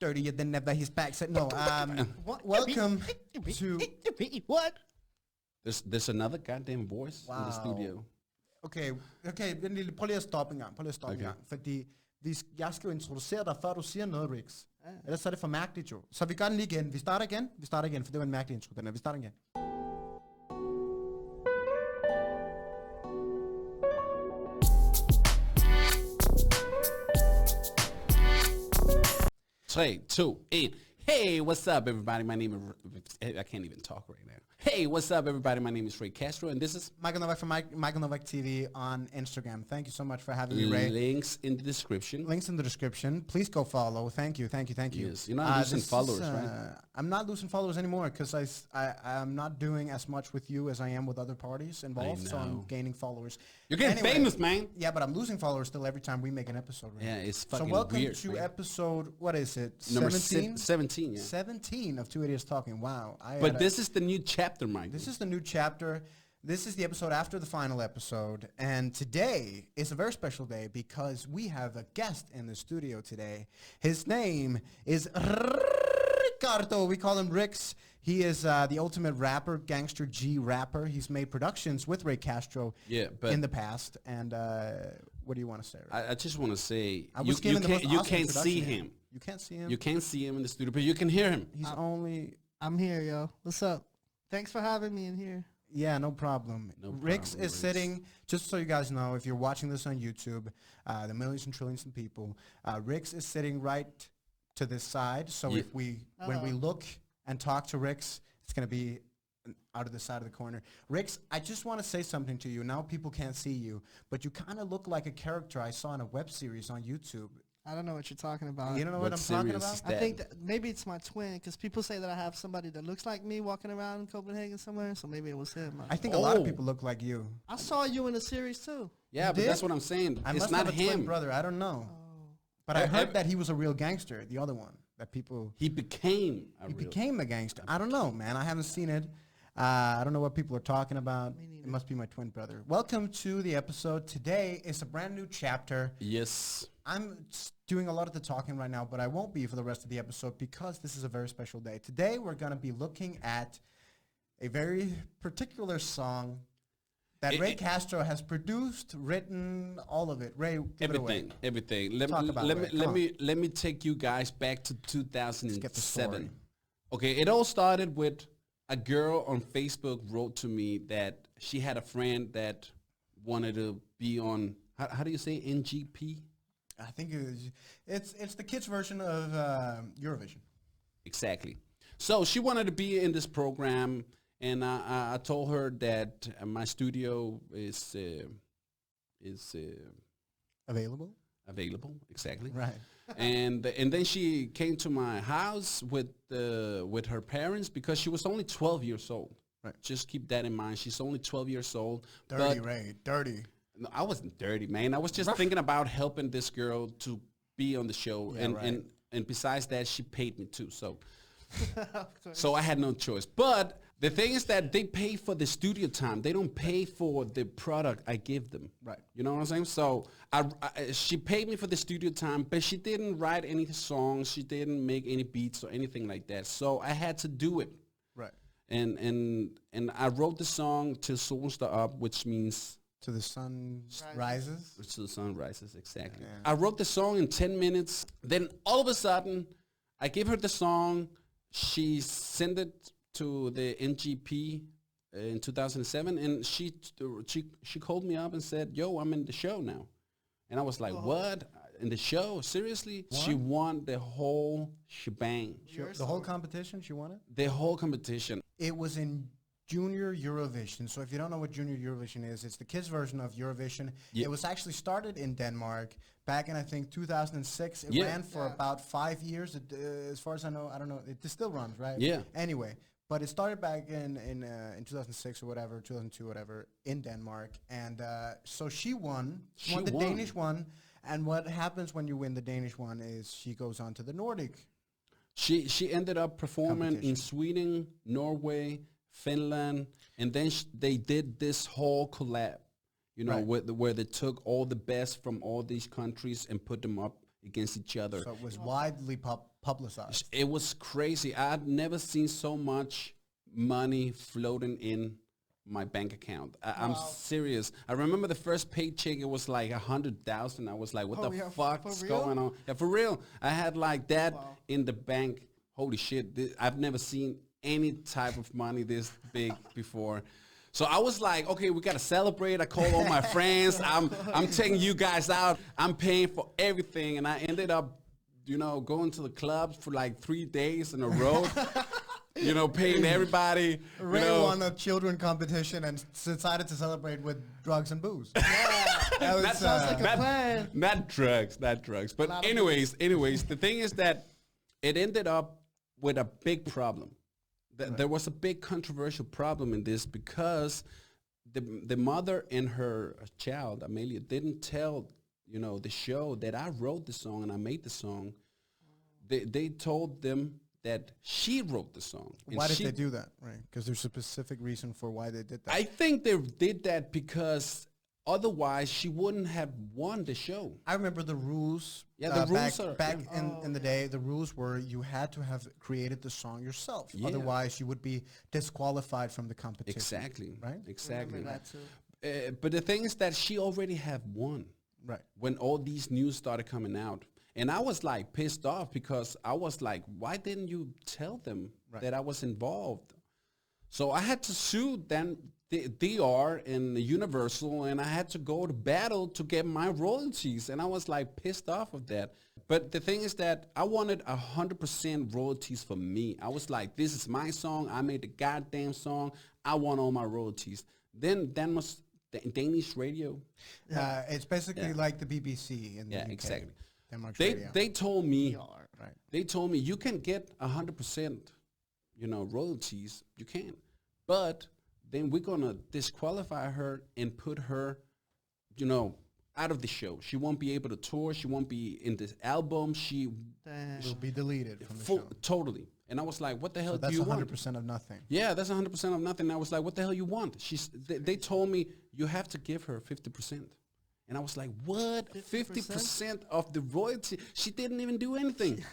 dirtier than ever. He's back. Said no. Welcome to. What? There's another goddamn voice in the studio. Okay, prøv lige at stoppe en gang. Fordi jeg skal jo introducere dig, før du siger noget, Rix. Ellers er det for mærkeligt jo. Så vi gør den lige igen. Vi starter igen, for det var en mærkelig intro. Vi starter igen. 3, 2, 1. Hey, what's up, everybody? My name is... I can't even talk right now. Hey, what's up, everybody? My name is Ray Castro, and this is... Michael Novak from Michael Novak TV on Instagram. Thank you so much for having me, Ray. Links in the description. Please go follow. Thank you. Yes, you're not losing followers, right? I'm not losing followers anymore because I'm not doing as much with you as I am with other parties involved, so I'm gaining followers. You're getting famous, man. Yeah, but I'm losing followers still every time we make an episode. Right? Yeah, it's fucking weird. So welcome to man. episode, what is it? Number 17? 17, yeah. 17 of Two Idiots Talking. Wow. But this is the new chapter, Mike. This is the new chapter. This is the episode after the final episode. And today is a very special day because we have a guest in the studio today. His name is Ricardo. We call him Rix. He is the ultimate rapper, gangster G rapper. He's made productions with Ray Castro in the past. And what do you want to say? Ray? I just want to say, you can't see him. You can't see him? You can't see him in the studio, but you can hear him. I'm here, yo. What's up? Thanks for having me in here. Yeah, no problem. Rix is sitting, just so you guys know, if you're watching this on YouTube, the millions and trillions of people, Rix is sitting right to this side. So when we look and talk to Rix, it's going to be out of the side of the corner. Rix, I just want to say something to you. Now people can't see you, but you kind of look like a character I saw in a web series on YouTube. I don't know what you're talking about. You don't know what I'm talking about? I think that maybe it's my twin, because people say that I have somebody that looks like me walking around in Copenhagen somewhere, so maybe it was him. I think a lot of people look like you. I saw you in the series too. Yeah, but that's what I'm saying. I it's must not have a him. twin brother. I don't know. But I heard that he was a real gangster, the other one. That people... He became a gangster. I don't know, man. I haven't seen it. I don't know what people are talking about. It must be my twin brother. Welcome to the episode. Today is a brand new chapter. Yes. I'm doing a lot of the talking right now, but I won't be for the rest of the episode because this is a very special day. Today we're going to be looking at a very particular song that Ray Castro has produced, written, all of it. Ray, give it away. Everything. Let me take you guys back to 2007. Okay, it all started with a girl on Facebook wrote to me that she had a friend that wanted to be on, how do you say, NGP? I think it's the kids' version of Eurovision. Exactly. So she wanted to be in this program, and I told her that my studio is available. Available, exactly. Right. and then she came to my house with her parents because she was only 12 years old. Right. Just keep that in mind. She's only 12 years old. Dirty, Ray. Dirty. No, I wasn't dirty, man. I was just thinking about helping this girl to be on the show, and besides that, she paid me too. So I had no choice. But the thing is that they pay for the studio time. They don't pay for the product I give them. Right. You know what I'm saying? So she paid me for the studio time, but she didn't write any songs. She didn't make any beats or anything like that. So I had to do it. Right. And I wrote the song Till Solen Står Up, which means... To the sun rises? To the sun rises, exactly. Yeah. I wrote the song in 10 minutes. Then all of a sudden, I gave her the song. She sent it to the NGP in 2007, and she called me up and said, "Yo, I'm in the show now." And I was like, "What? In the show? Seriously?" What? She won the whole shebang. The whole competition, she won it? The whole competition. It was in Junior Eurovision. So if you don't know what Junior Eurovision is, it's the kids' version of Eurovision. Yep. It was actually started in Denmark back in, I think, 2006. It ran for about 5 years. As far as I know, I don't know. It still runs, right? Yeah. Anyway, but it started back in 2006 or whatever, 2002, whatever, in Denmark. And so she won. She won the Danish one. And what happens when you win the Danish one is she goes on to the Nordic. She ended up performing in Sweden, Norway, Finland, and then they did this whole collab, you know, where they took all the best from all these countries and put them up against each other. So it was widely publicized. It was crazy. I'd never seen so much money floating in my bank account. I'm serious. I remember the first paycheck, it was like 100,000. I was like, what the fuck's going on? Yeah, for real. I had like that in the bank. Holy shit. I've never seen any type of money this big before. So I was like, okay, we got to celebrate. I called all my friends. I'm taking you guys out. I'm paying for everything. And I ended up, going to the clubs for like 3 days in a row. Paying everybody. Ray won a children competition and decided to celebrate with drugs and booze. That sounds like a plan. Not drugs. But anyways, the thing is that it ended up with a big problem. There was a big controversial problem in this because the mother and her child, Amelia, didn't tell, the show that I wrote the song and I made the song. They told them that she wrote the song. Why did they do that? Right? Because there's a specific reason for why they did that. I think they did that because otherwise she wouldn't have won the show. I remember the rules. Yeah, the rules are... Back in the day, the rules were you had to have created the song yourself. Yeah. Otherwise, you would be disqualified from the competition. Exactly. Right? Exactly. But the thing is that she already had won. Right. When all these news started coming out. And I was like pissed off because I was like, why didn't you tell them that I was involved? So I had to sue them, DR and Universal, and I had to go to battle to get my royalties. And I was like pissed off of that. But the thing is that I wanted 100% royalties for me. I was like, this is my song. I made the goddamn song. I want all my royalties. Then was the Danish radio. It's basically like the BBC in the UK. Exactly. They told me you can get 100%, royalties. You can, but then we're gonna disqualify her and put her, out of the show. She won't be able to tour. She won't be in this album. She'll be deleted from the show. Totally. And I was like, what the hell do you want? That's 100% of nothing. Yeah, that's 100% of nothing. And I was like, what the hell you want? They told me you have to give her 50%. And I was like, what? 50% of the royalty? She didn't even do anything.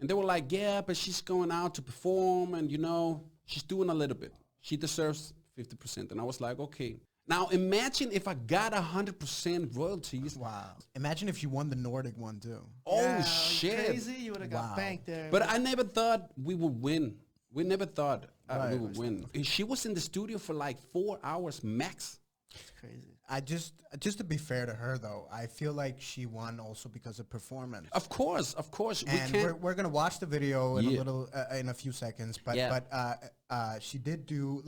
And they were like, yeah, but she's going out to perform and, she's doing a little bit. She deserves 50%. And I was like, okay. Now imagine if I got 100% royalties. Wow. Imagine if you won the Nordic one too. Oh, shit. Crazy. You would have got banked there. But I never thought we would win. We never thought we would win. She was in the studio for like 4 hours max. It's crazy. I just to be fair to her though, I feel like she won also because of performance. Of course. And we're gonna watch the video in in a few seconds. But she did do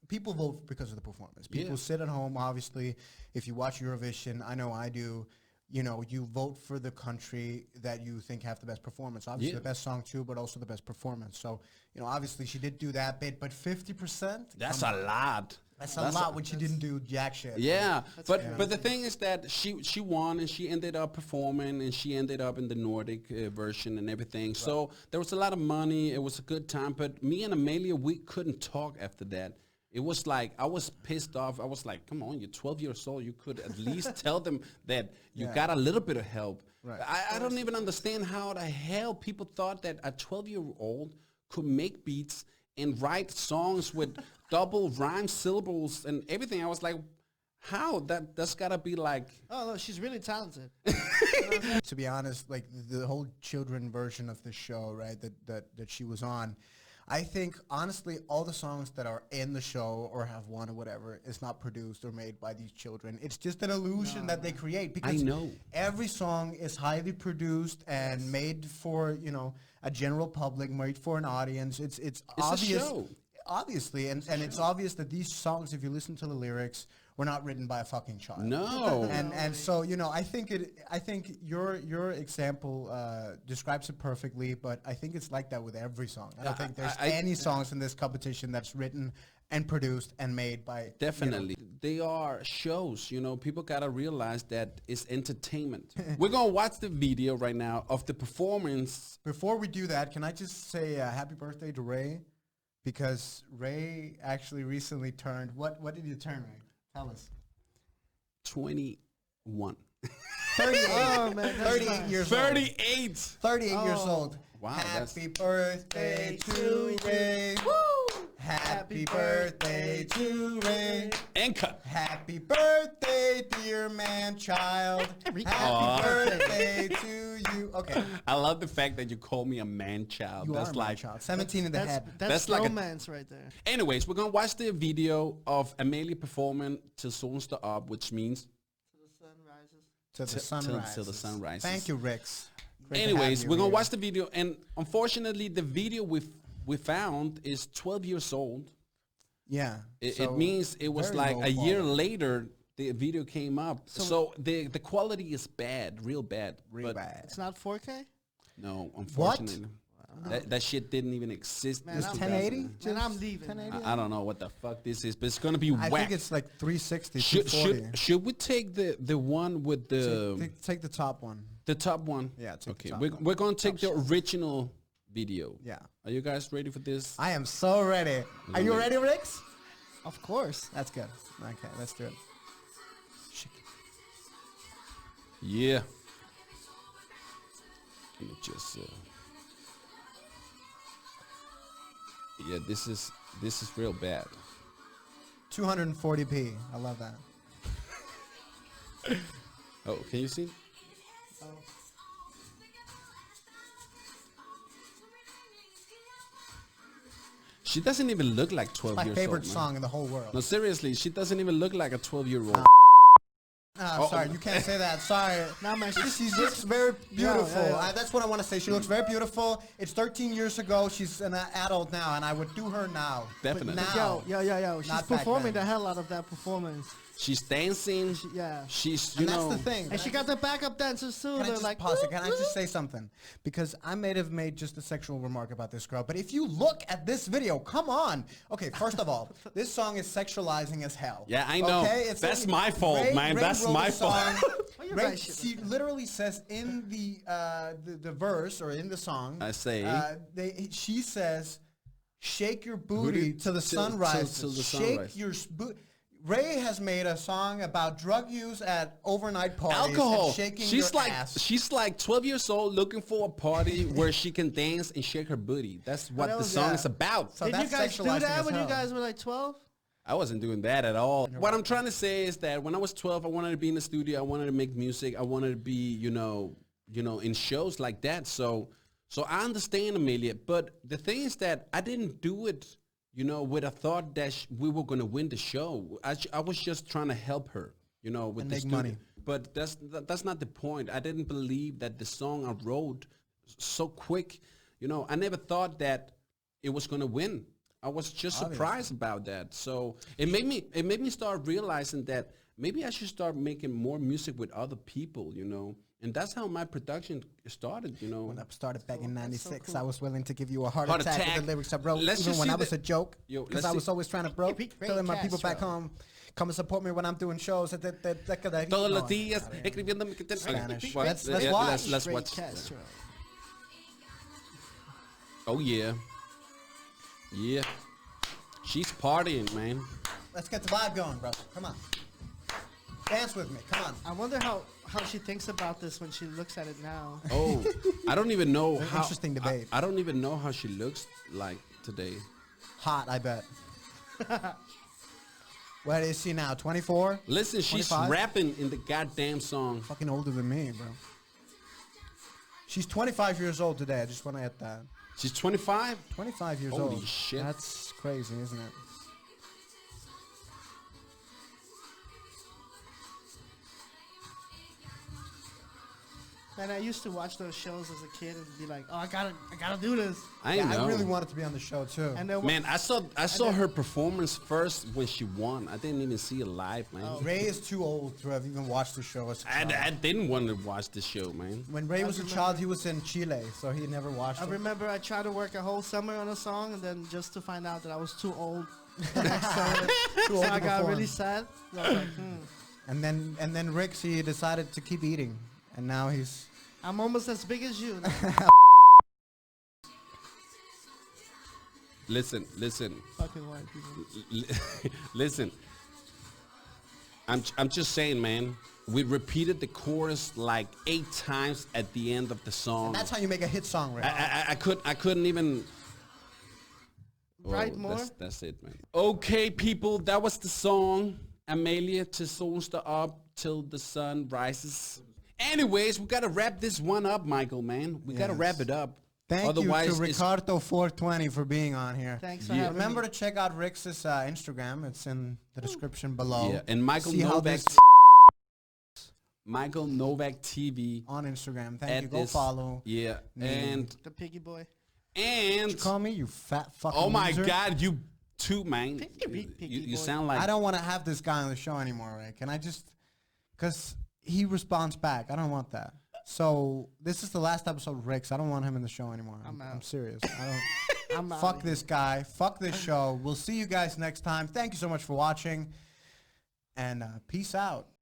people vote because of the performance. People sit at home. Obviously, if you watch Eurovision, I know I do. You vote for the country that you think have the best performance. Obviously, the best song too, but also the best performance. So, obviously she did do that bit, but 50%? That's a lot. That's a lot when she didn't do jack shit. Yeah, but the thing is that she won and she ended up performing and she ended up in the Nordic version and everything. Right. So there was a lot of money. It was a good time. But me and Amelia, we couldn't talk after that. It was like, I was pissed off. I was like, come on, you're 12 years old. You could at least tell them that you got a little bit of help. Right. I don't even understand how the hell people thought that a 12-year-old could make beats and write songs with double rhyme syllables and everything. I was like, how? That's gotta be like... Oh, no, she's really talented. To be honest, the whole children version of the show, right, that she was on, I think, honestly, all the songs that are in the show or have won or whatever is not produced or made by these children. It's just an illusion that they create. Because every song is highly produced and made for, a general public, made for an audience. It's obvious. A show. Obviously, and it's obvious that these songs, if you listen to the lyrics, were not written by a fucking child. No. And so, I think your example describes it perfectly, but I think it's like that with every song. I don't think there's any songs in this competition that's written and produced and made by... Definitely. They are shows, people gotta realize that it's entertainment. We're gonna watch the video right now of the performance. Before we do that, can I just say happy birthday to Ray? Because Ray actually recently turned... What did you turn, Ray? Tell us. 21. 38. Oh, man, 38 years 38. 38 years old. Wow, Happy birthday to Ray. Woo! Happy birthday to Ray. And cut. Happy birthday, dear man-child. Happy birthday to you. Okay. I love the fact that you call me a man-child. You That's are a like man-child. 17 in the head. That's like a- romance right there. Anyways, we're gonna watch the video of Amelia performing Till Solen Står Op, which means To the sun rises. To the sunrise. till the sun rises. Thank you, Rix. Great to anyways, have you we're gonna here. watch the video, and unfortunately, the video we found is 12 years old. Yeah. It so means it was very like low a year quality. later the video came up. So the quality is bad, real bad. Real but bad. It's not 4K? No, unfortunately. Wow. That shit didn't even exist. Man, in I'm- 1080? 2000. Man, I'm leaving. 1080? I don't know what the fuck this is, but it's gonna be I whack. think it's like 360, should, 240. should we take the one with the Take the top one. top one? Yeah, take the Okay, top we're, one. we're gonna take the original video. Yeah. Are you guys ready for this? I am so ready. Are you ready, Rix? Of course. That's good. Okay, let's do it. Shake it. Yeah. Let me just. Yeah, this is real bad. 240p. I love that. Oh, can you see? Oh. She doesn't even look like 12 My years favorite old. Man. song in the whole world. No, seriously, she doesn't even look like a 12-year-old. I'm sorry, you can't say that. Sorry. Nah, man, She looks very beautiful. yeah. That's what I want to say. She looks very beautiful. It's 13 years ago. She's an adult now, and I would do her now. Definitely. But now, Yo. She's Not back performing then. the hell out of that performance. She's dancing. Yeah. She's, you and that's know. the thing. And she got the backup dancers too. Can I They're just like, pause it? Can I just say something? Because I may have made just a sexual remark about this girl, but if you look at this video, come on. Okay, first of all, this song is sexualizing as hell. Yeah, I know. Okay? That's my fault, man. That's wrote my the fault. song. Why you Ray, write shit she literally says in the verse or in the song, I say. she says, shake your booty till the till- sun rises. till the sun Shake rises. your booty. Ray has made a song about drug use at overnight parties Alcohol. and shaking She's your like ass. she's like 12 years old, looking for a party where she can dance and shake her booty. That's what that the was- song yeah. is about. So did you that's guys do sexualizing that as when you hell. guys were like 12? I wasn't doing that at all. What I'm trying to say is that when I was 12, I wanted to be in the studio. I wanted to make music. I wanted to be, you know, in shows like that. So I understand, Amelia. But the thing is that I didn't do it, with a thought that we were going to win the show. I was just trying to help her, with And the make studio. money. But that's not the point. I didn't believe that the song I wrote so quick. I never thought that it was going to win. I was just surprised about that. So it made me start realizing that maybe I should start making more music with other people, And that's how my production started, When I started back in That's so '96, cool. I was willing to give you a heart Heart attack with attack. the lyrics I wrote, Let's even just when see I was the- a joke, Yo, because let's I was see- always trying to broke, Great telling my people back Castro. home, come and support me when I'm doing shows. Todos los días escribiéndome que te- Spanish. What? Let's Yeah, watch. let's Straight watch. Castro. Oh yeah. Yeah. She's partying, man. Let's get the vibe going, bro. Come on. Dance with me. Come on. I wonder how she thinks about this when she looks at it now. Oh, I don't even know An how. interesting debate. I don't even know how she looks like today. Hot, I bet. What is she now? 24? Listen, she's 25? rapping in the goddamn song. Fucking older than me, bro. She's 25 years old today. I just want to add that. She's 25. 25 years Holy old. shit. That's crazy, isn't it? Man, I used to watch those shows as a kid and be like, oh, I gotta do this. I Yeah, know. I really wanted to be on the show too. And then Man, I saw her performance first when she won. I didn't even see it live, man. Ray is too old to have even watched the show as a child. I didn't want to watch the show, man. When Ray was a child, he was in Chile, so he never watched I it. remember I tried to work a whole summer on a song, and then just to find out that I was too old. the next summer. Too So old I to got perform. really sad. I was like, And then Rick, he decided to keep eating, and now he's I'm almost as big as you. Listen. Fucking white people. Listen. I'm just saying, man. We repeated the chorus like 8 times at the end of the song. And that's how you make a hit song, Rick. I couldn't even Write more? That's it, man. Okay, people, that was the song. Amelia, til solen står op, till the sun rises. Anyways, we gotta wrap this one up, Michael, man. We gotta wrap it up. Thank you to Ricardo420 for being on here. Thanks for having Remember me. to check out Rick's Instagram. It's in the description below. Yeah, and Michael Novak. Michael Novak TV on Instagram. Thank you. Go follow. Yeah, and the piggy boy. And you call me, you fat fucking oh my loser. God, you too, man. Piggy You boy. sound like I don't want to have this guy on the show anymore, Rick. Can I just, because he responds back. I don't want that. So this is the last episode of Rick's. I don't want him in the show anymore. I'm serious. I don't. Fuck this guy. Fuck this show. We'll see you guys next time. Thank you so much for watching, and peace out.